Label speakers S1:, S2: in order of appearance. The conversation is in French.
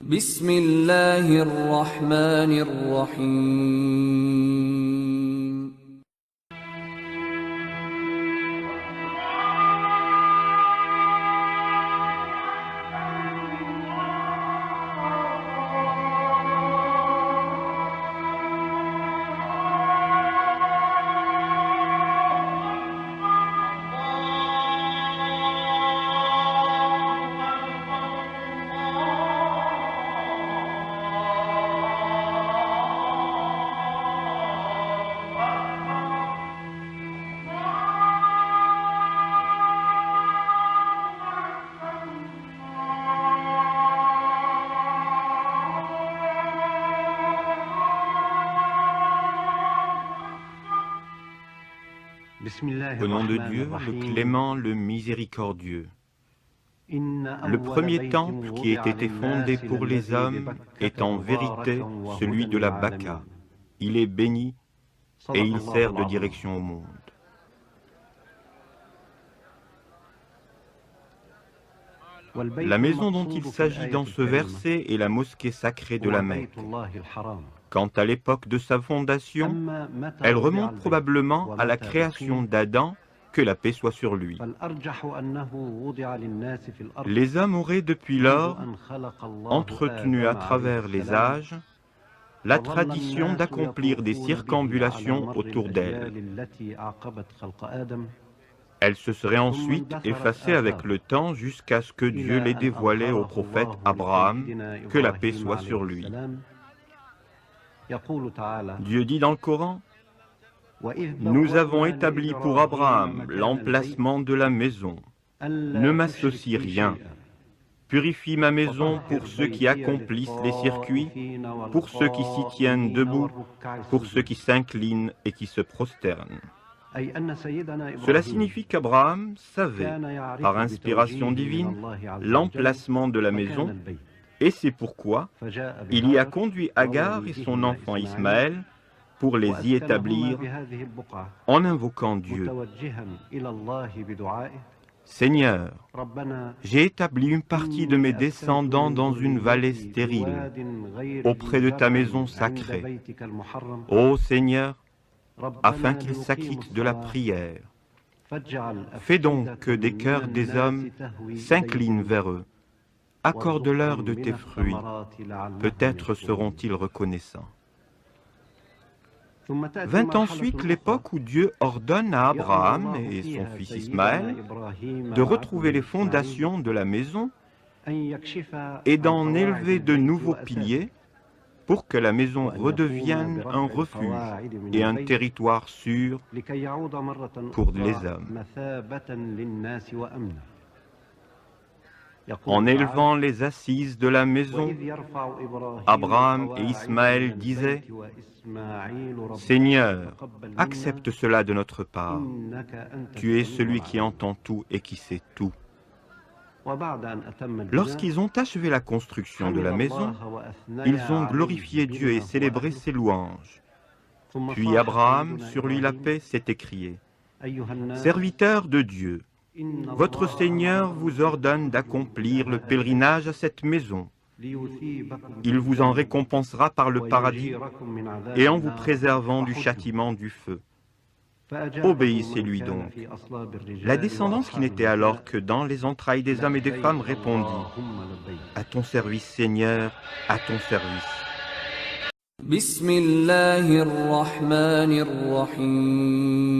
S1: بسم الله الرحمن الرحيم
S2: Au nom de Dieu, le clément, le miséricordieux. Le premier temple qui ait été fondé pour les hommes est en vérité celui de la Baka. Il est béni et il sert de direction au monde. La maison dont il s'agit dans ce verset est la mosquée sacrée de la Mecque. Quant à l'époque de sa fondation, elle remonte probablement à la création d'Adam, que la paix soit sur lui. Les hommes auraient depuis lors entretenu à travers les âges la tradition d'accomplir des circambulations autour d'elle. Elle se serait ensuite effacée avec le temps jusqu'à ce que Dieu l'ait dévoilée au prophète Abraham, que la paix soit sur lui. Dieu dit dans le Coran, « Nous avons établi pour Abraham l'emplacement de la maison. Ne m'associe rien. Purifie ma maison pour ceux qui accomplissent les circuits, pour ceux qui s'y tiennent debout, pour ceux qui s'inclinent et qui se prosternent. » Cela signifie qu'Abraham savait, par inspiration divine, l'emplacement de la maison, et c'est pourquoi il y a conduit Agar et son enfant Ismaël pour les y établir en invoquant Dieu. Seigneur, j'ai établi une partie de mes descendants dans une vallée stérile, auprès de ta maison sacrée. Ô Seigneur, afin qu'ils s'acquittent de la prière. Fais donc que des cœurs des hommes s'inclinent vers eux. Accorde-leur de tes fruits. Peut-être seront-ils reconnaissants. Vint ensuite l'époque où Dieu ordonne à Abraham et son fils Ismaël de retrouver les fondations de la maison et d'en élever de nouveaux piliers pour que la maison redevienne un refuge et un territoire sûr pour les hommes. En élevant les assises de la maison, Abraham et Ismaël disaient, « Seigneur, accepte cela de notre part. Tu es celui qui entend tout et qui sait tout. » Lorsqu'ils ont achevé la construction de la maison, ils ont glorifié Dieu et célébré ses louanges. Puis Abraham, sur lui la paix, s'est écrié, « Serviteur de Dieu, votre Seigneur vous ordonne d'accomplir le pèlerinage à cette maison. Il vous en récompensera par le paradis et en vous préservant du châtiment du feu. Obéissez-lui donc. » La descendance qui n'était alors que dans les entrailles des hommes et des femmes répondit, « À ton service, Seigneur, à ton service. »
S1: بسم الله الرحمن الرحيم